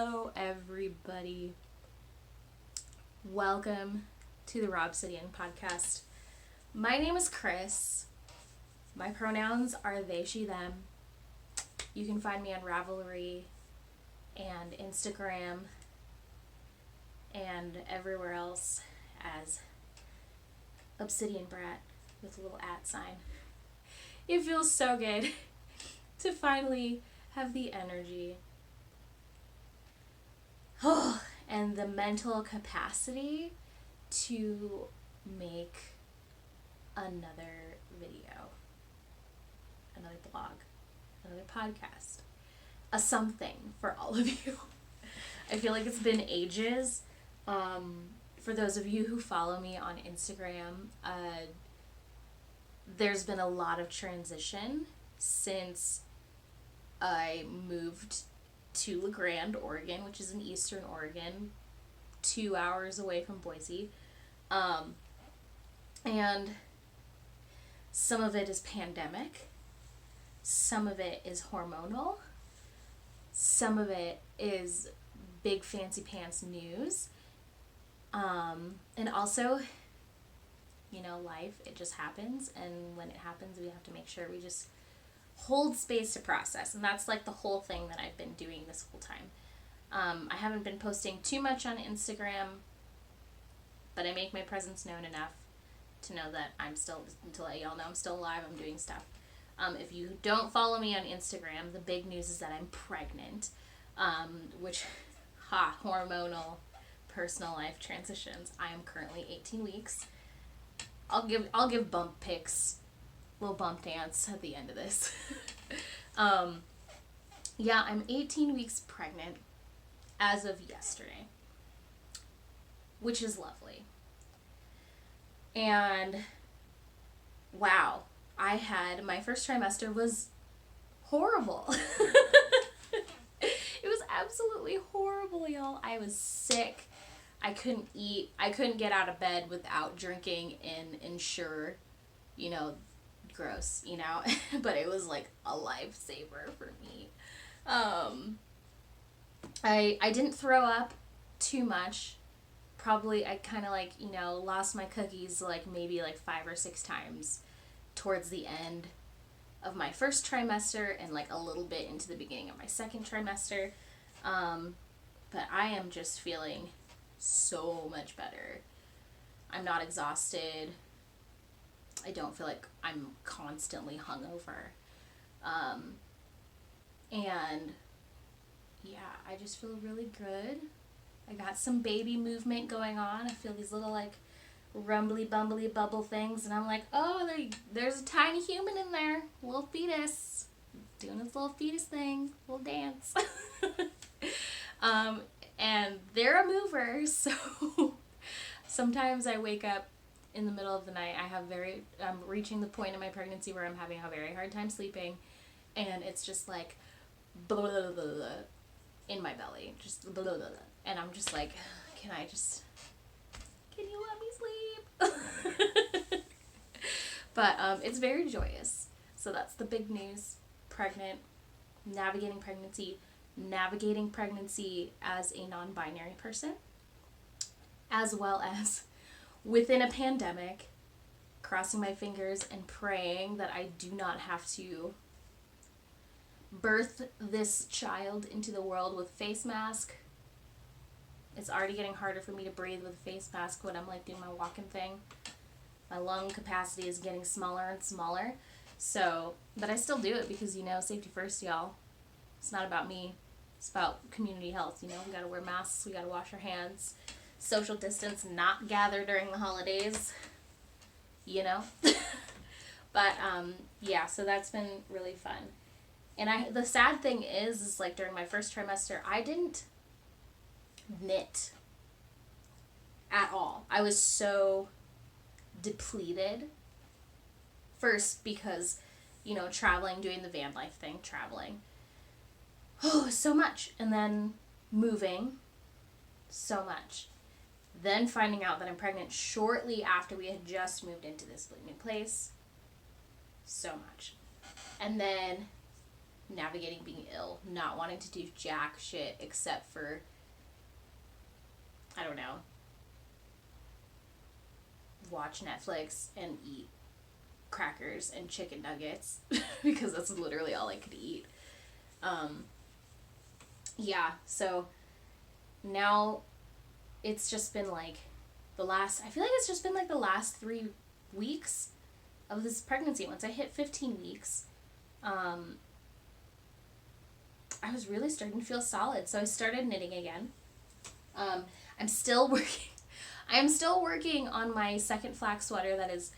Hello everybody. Welcome to the Obsidian podcast. My name is Kris. My pronouns are they, she, them. You can find me on Ravelry and Instagram and everywhere else as Obsidian Brat with a little @ sign. It feels so good to finally have the energy and the mental capacity to make another video, another blog, another podcast, a something for all of you. I feel like it's been ages. For those of you who follow me on Instagram, there's been a lot of transition since I moved to La Grande, Oregon, which is in eastern Oregon, 2 hours away from Boise. And some of it is pandemic, some of it is hormonal, some of it is big fancy pants news, and also, life, it just happens, and when it happens, we have to make sure we just hold space to process, and that's like the whole thing that I've been doing this whole time. I haven't been posting too much on Instagram, but I make my presence known enough to know that to let y'all know I'm still alive, I'm doing stuff. If you don't follow me on Instagram, the big news is that I'm pregnant, which, hormonal, personal life transitions. I am currently 18 weeks. I'll give bump pics, little bump dance at the end of this. I'm 18 weeks pregnant as of yesterday, which is lovely. And wow, my first trimester was horrible. It was absolutely horrible, y'all. I was sick. I couldn't eat. I couldn't get out of bed without drinking an Ensure, gross, but it was like a lifesaver for me. I didn't throw up too much. Probably I kind of lost my cookies maybe 5 or 6 times towards the end of my first trimester and a little bit into the beginning of my second trimester. But I am just feeling so much better. I'm not exhausted. I don't feel like I'm constantly hungover. And yeah, I just feel really good. I got some baby movement going on. I feel these little rumbly bumbly bubble things, and I'm like, oh, there's a tiny human in there, little fetus, doing his little fetus thing, little dance. And they're a mover, so sometimes I wake up in the middle of the night. I'm reaching the point in my pregnancy where I'm having a very hard time sleeping, and it's just like blah, blah, blah, blah, blah, in my belly, just blah, blah, blah, blah. And I'm just like, can you let me sleep? But it's very joyous. So that's the big news. Pregnant, navigating pregnancy as a non-binary person, as well as within a pandemic, crossing my fingers and praying that I do not have to birth this child into the world with face mask. It's already getting harder for me to breathe with a face mask when I'm doing my walking thing. My lung capacity is getting smaller and smaller. So, but I still do it because, safety first, y'all. It's not about me. It's about community health. We gotta wear masks. We gotta wash our hands. Social distance, not gather during the holidays. But, so that's been really fun. And the sad thing is during my first trimester, I didn't knit at all. I was so depleted. First because, traveling, doing the van life thing, traveling. Oh, so much. And then moving, so much. Then finding out that I'm pregnant shortly after we had just moved into this new place, so much. And then navigating being ill, not wanting to do jack shit except for, I don't know, watch Netflix and eat crackers and chicken nuggets because that's literally all I could eat. Yeah, so now it's just been like I feel like it's just been like the last 3 weeks of this pregnancy. Once I hit 15 weeks, I was really starting to feel solid. So I started knitting again. I'm still working on my second flax sweater that is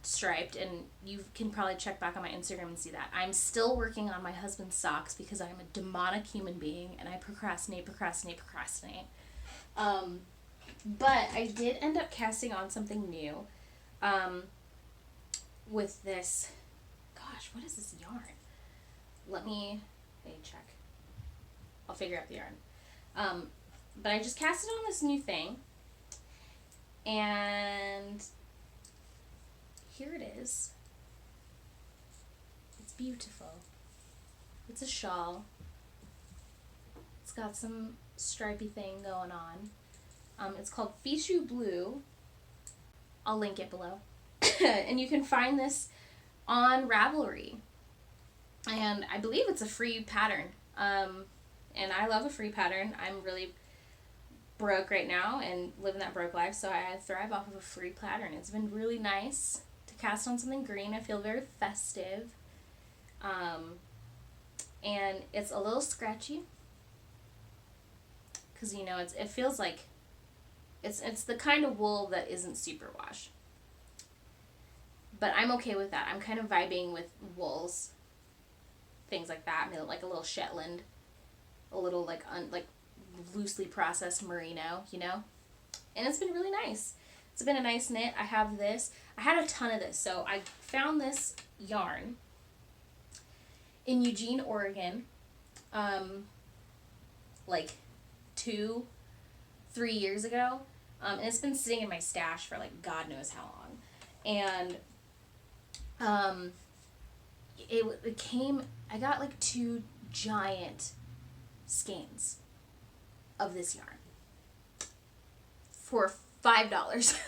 striped, and you can probably check back on my Instagram and see that. I'm still working on my husband's socks because I'm a demonic human being and I procrastinate. But I did end up casting on something new with this, gosh, what is this yarn? Let me check. I'll figure out the yarn. But I just casted on this new thing, and here it is. It's beautiful. It's a shawl. It's got some stripy thing going on. It's called Fichu Bleu. I'll link it below. And you can find this on Ravelry. And I believe it's a free pattern. And I love a free pattern. I'm really broke right now and living that broke life, so I thrive off of a free pattern. It's been really nice to cast on something green. I feel very festive. And it's a little scratchy because, you know, it feels like it's the kind of wool that isn't superwash. But I'm okay with that. I'm kind of vibing with wools, things like that. I mean, like a little Shetland, a little like loosely processed merino, you know? And it's been really nice. It's been a nice knit. I have this. I had a ton of this. So I found this yarn in Eugene, Oregon, like 2-3 years ago. And it's been sitting in my stash for like God knows how long. And it came, I got like 2 giant skeins of this yarn for $5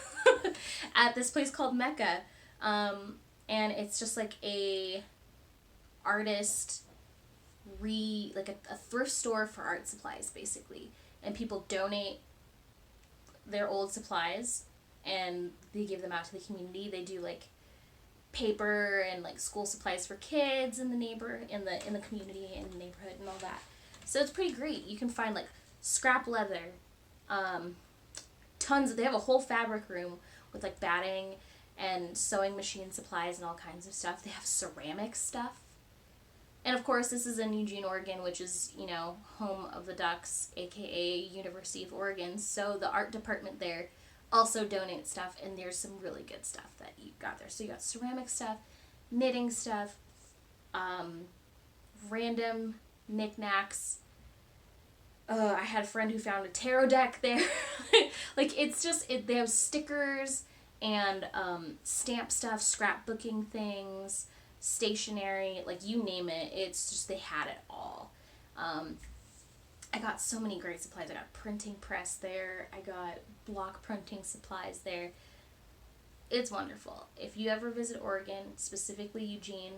at this place called Mecca. And it's just like a artist like a thrift store for art supplies, basically. And people donate their old supplies and they give them out to the community. They do like paper and like school supplies for kids in the in the community and the neighborhood and all that. So it's pretty great. You can find like scrap leather, they have a whole fabric room with like batting and sewing machine supplies and all kinds of stuff. They have ceramic stuff. And of course, this is in Eugene, Oregon, which is, you know, home of the Ducks, aka University of Oregon. So the art department there also donates stuff, and there's some really good stuff that you got there. So you got ceramic stuff, knitting stuff, random knickknacks. I had a friend who found a tarot deck there. Like, it's just, they have stickers and stamp stuff, scrapbooking things, stationery, like you name it. It's just, they had it all. I got so many great supplies. I got printing press there. I got block printing supplies there. It's wonderful. If you ever visit Oregon, specifically Eugene,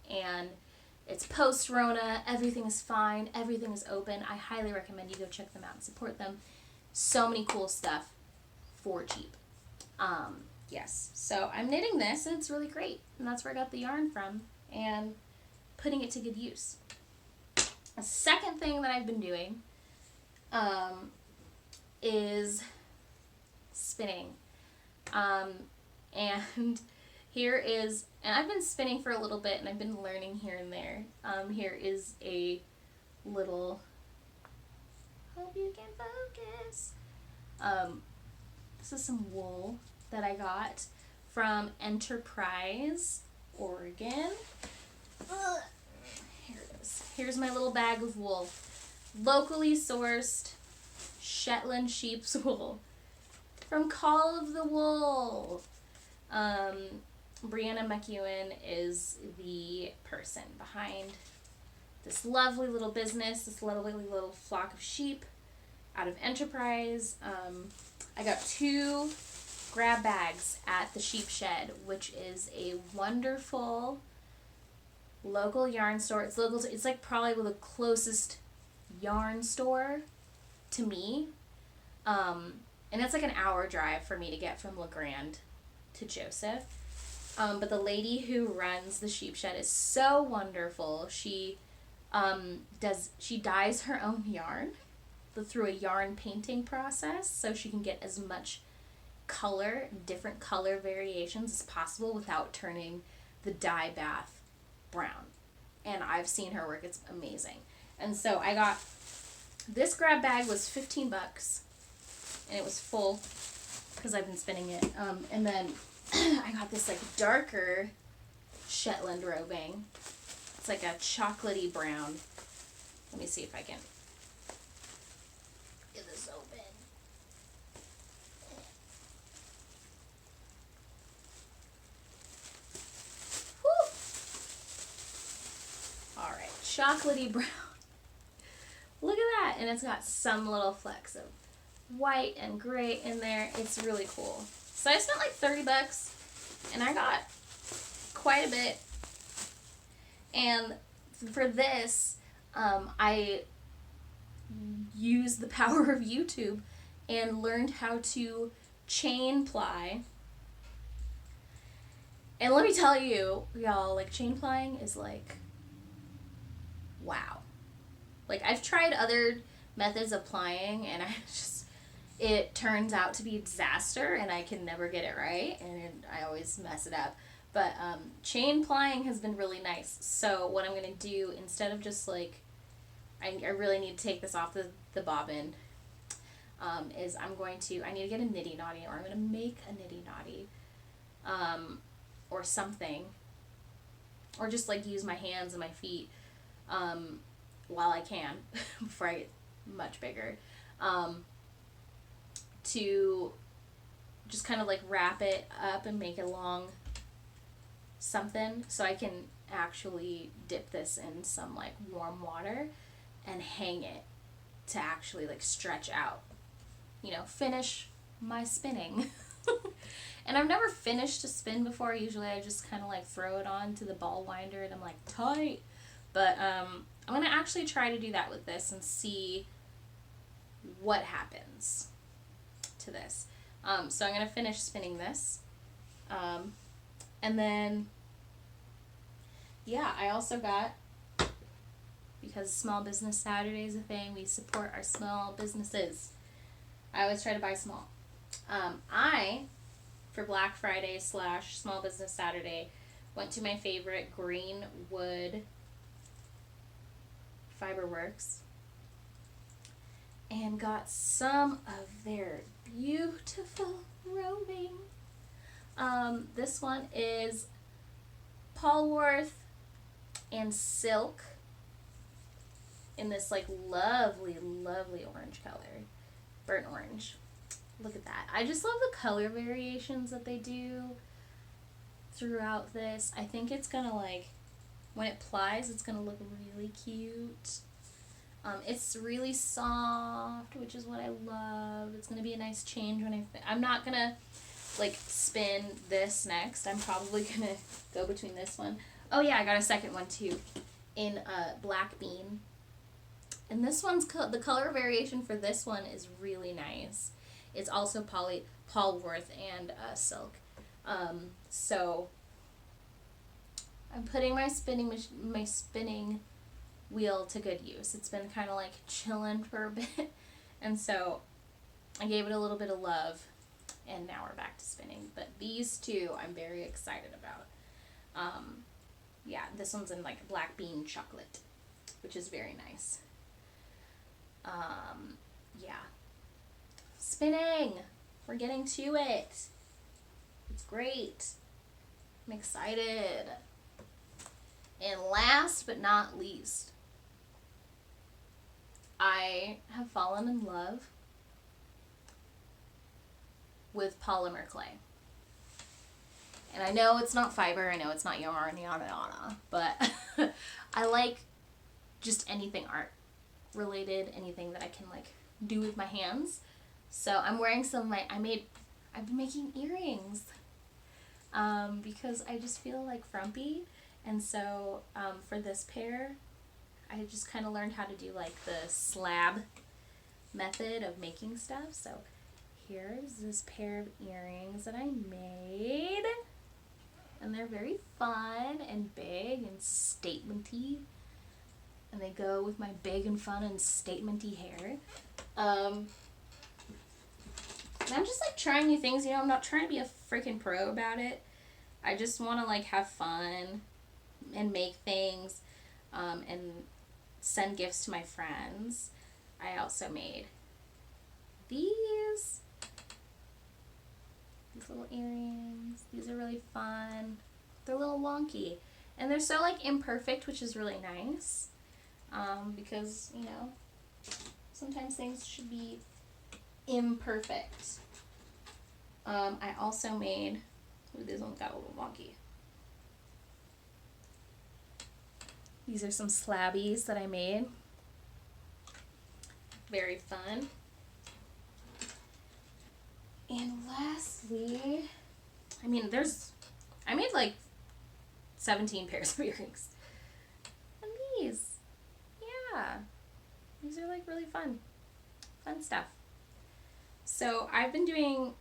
and it's post-Rona, everything is fine, everything is open, I highly recommend you go check them out and support them. So many cool stuff for cheap. Yes, so I'm knitting this, and it's really great. And that's where I got the yarn from, and putting it to good use. A second thing that I've been doing is spinning. And here is, and I've been spinning for a little bit, and I've been learning here and there. Here is a little, hope you can focus. This is some wool that I got from Enterprise, Oregon. Here it is. Here's my little bag of wool. Locally sourced Shetland sheep's wool from Call of the Wool. Brianna McEwen is the person behind this lovely little business, this lovely little flock of sheep out of Enterprise. I got 2 grab bags at the Sheep Shed, which is a wonderful local yarn store. It's local. It's like probably the closest yarn store to me. And it's like an hour drive for me to get from La Grande to Joseph. But the lady who runs the Sheep Shed is so wonderful. She dyes her own yarn through a yarn painting process, so she can get as much color, different color variations as possible without turning the dye bath brown. And I've seen her work. It's amazing. And so I got this grab bag was $15, and it was full because I've been spinning it. And then I got this like darker Shetland roving. It's like a chocolatey brown. Let me see if I can get this open. Woo! All right, chocolatey brown. Look at that, and it's got some little flecks of white and gray in there. It's really cool. So I spent like $30, and I got quite a bit. And for this, I used the power of YouTube and learned how to chain ply. And let me tell you, y'all, like chain plying is like, wow. Like I've tried other methods of plying, and it turns out to be a disaster, and I can never get it right, and I always mess it up. But chain plying has been really nice. So what I'm going to do, instead of just like, I really need to take this off the bobbin, is I need to get a nitty knotty, or I'm going to make a nitty knotty, or something, or just like use my hands and my feet while I can, before I get much bigger, to just kind of like wrap it up and make it long something, so I can actually dip this in some like warm water and hang it to actually like stretch out, finish my spinning. And I've never finished a spin before. Usually I just kind of like throw it on to the ball winder and I'm like tight, but I'm going to actually try to do that with this and see what happens to this. So I'm going to finish spinning this. And then, yeah, I also got, because Small Business Saturday is a thing, we support our small businesses. I always try to buy small. For Black Friday / Small Business Saturday, went to my favorite Greenwood Fiberworks and got some of their beautiful roving. This one is polwarth and silk in this like lovely orange color, burnt orange. Look at that. I just love the color variations that they do throughout this. I think it's gonna like, when it plies, it's gonna look really cute. It's really soft, which is what I love. It's gonna be a nice change when I'm not gonna like spin this next. I'm probably gonna go between this one. Oh yeah, I got a second one too in black bean. And this one's the color variation for this one is really nice. It's also polwarth and silk. So I'm putting my spinning wheel to good use. It's been kind of like chilling for a bit, and so I gave it a little bit of love, and now we're back to spinning. But these two I'm very excited about. Yeah, this one's in like black bean chocolate, which is very nice. Yeah. Spinning! We're getting to it. It's great. I'm excited. And last but not least, I have fallen in love with polymer clay. And I know it's not fiber, I know it's not yarn, yada yada, but I like just anything art related, anything that I can like do with my hands. So I'm wearing some of my, I've been making earrings because I just feel like frumpy. And so for this pair, I just kind of learned how to do like the slab method of making stuff. So here's this pair of earrings that I made. And they're very fun and big and statementy. And they go with my big and fun and statementy hair. And I'm just like trying new things, you know, I'm not trying to be a freaking pro about it. I just want to like have fun and make things and send gifts to my friends. I also made these little earrings. These are really fun. They're a little wonky. And they're so like imperfect, which is really nice. Because, you know, sometimes things should be imperfect. I also made, ooh, this one got a little wonky. These are some slabbies that I made. Very fun. And lastly, I made like 17 pairs of earrings. And these, yeah, these are like really fun stuff. So I've been doing,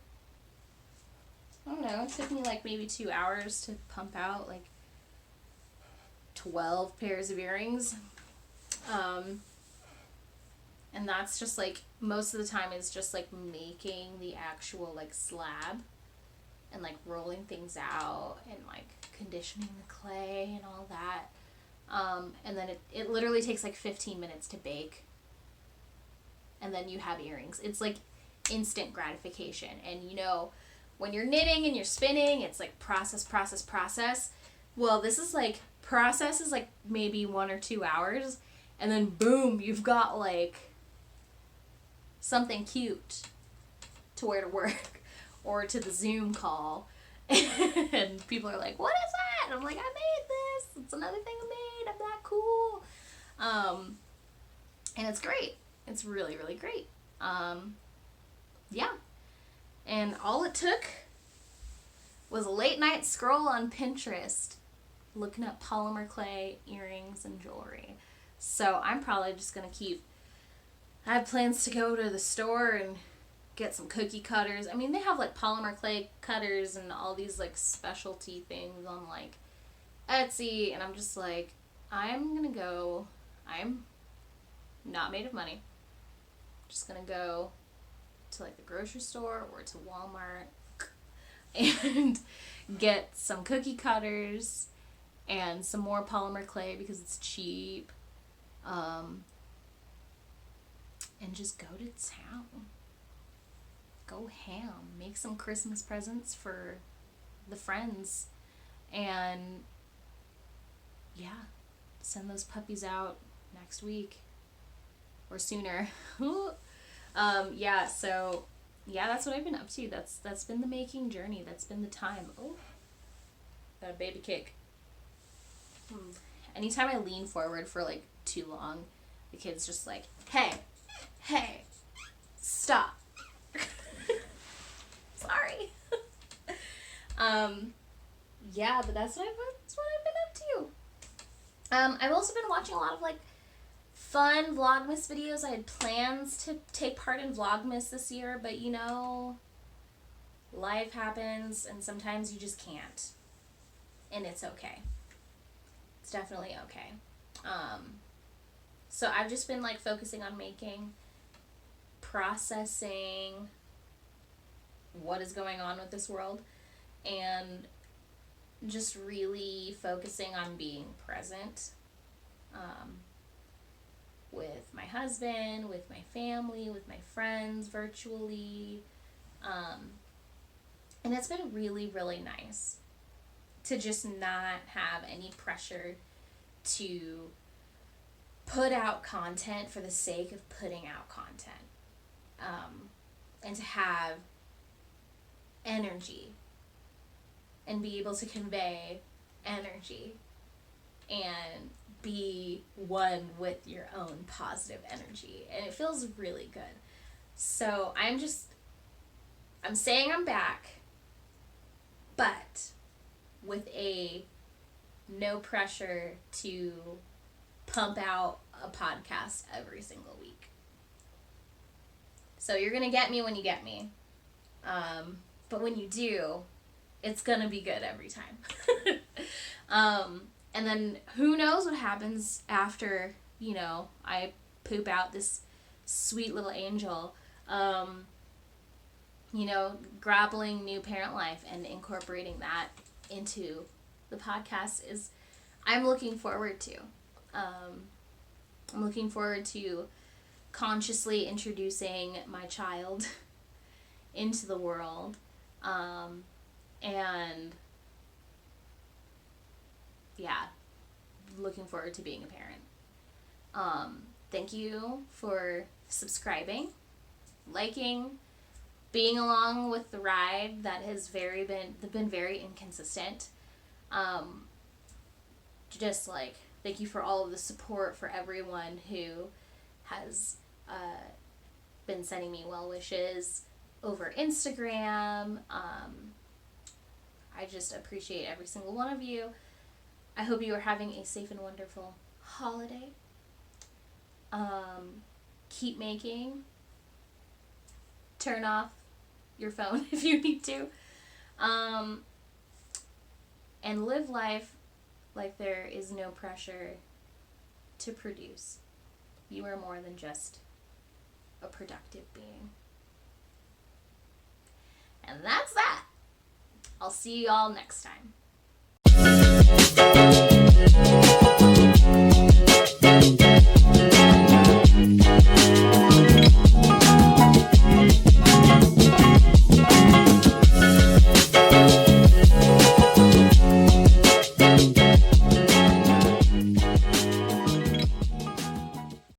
I don't know, it took me like maybe 2 hours to pump out like 12 pairs of earrings. And that's just like, most of the time is just like making the actual like slab and like rolling things out and like conditioning the clay and all that. And then it literally takes like 15 minutes to bake. And then you have earrings. It's like instant gratification. And you know, when you're knitting and you're spinning, it's like process. Well, this is like, process is like maybe 1 or 2 hours. And then boom, you've got like something cute to wear to work or to the Zoom call. And people are like, what is that? And I'm like, I made this. It's another thing I made. I'm that cool. And it's great. It's really, really great. Yeah. And all it took was a late night scroll on Pinterest looking at polymer clay, earrings, and jewelry. So I'm probably just going to I have plans to go to the store and get some cookie cutters. I mean, they have like polymer clay cutters and all these like specialty things on like Etsy. And I'm just like, I'm not made of money. I'm just going to go to like the grocery store or to Walmart and get some cookie cutters and some more polymer clay because it's cheap. And just go to town. Go ham. Make some Christmas presents for the friends. And yeah, send those puppies out next week or sooner. Yeah, so yeah, that's what I've been up to. That's been the making journey. That's been the time. Oh, got a baby kick. Anytime I lean forward for like too long, the kid's just like, hey, stop. Sorry. Yeah, but that's what I've been up to. I've also been watching a lot of like fun Vlogmas videos. I had plans to take part in Vlogmas this year, but you know, life happens and sometimes you just can't. And it's okay. It's definitely okay. So I've just been like focusing on processing what is going on with this world, and just really focusing on being present with my husband, with my family, with my friends virtually. And it's been really, really nice to just not have any pressure to put out content for the sake of putting out content. And to have energy and be able to convey energy and be one with your own positive energy. And it feels really good. So I'm saying I'm back, but with a no pressure to pump out a podcast every single week. So you're going to get me when you get me. But when you do, it's going to be good every time. And then who knows what happens after, I poop out this sweet little angel. Grappling new parent life and incorporating that into the podcast is, I'm looking forward to. I'm looking forward to consciously introducing my child into the world. And yeah, looking forward to being a parent. Thank you for subscribing, liking, being along with the ride that has been very inconsistent. Thank you for all of the support, for everyone who has been sending me well wishes over Instagram. I just appreciate every single one of you. I hope you are having a safe and wonderful holiday. Keep making. Turn off your phone if you need to. And live life like there is no pressure to produce. You are more than just a productive being. And that's that. I'll see you all next time.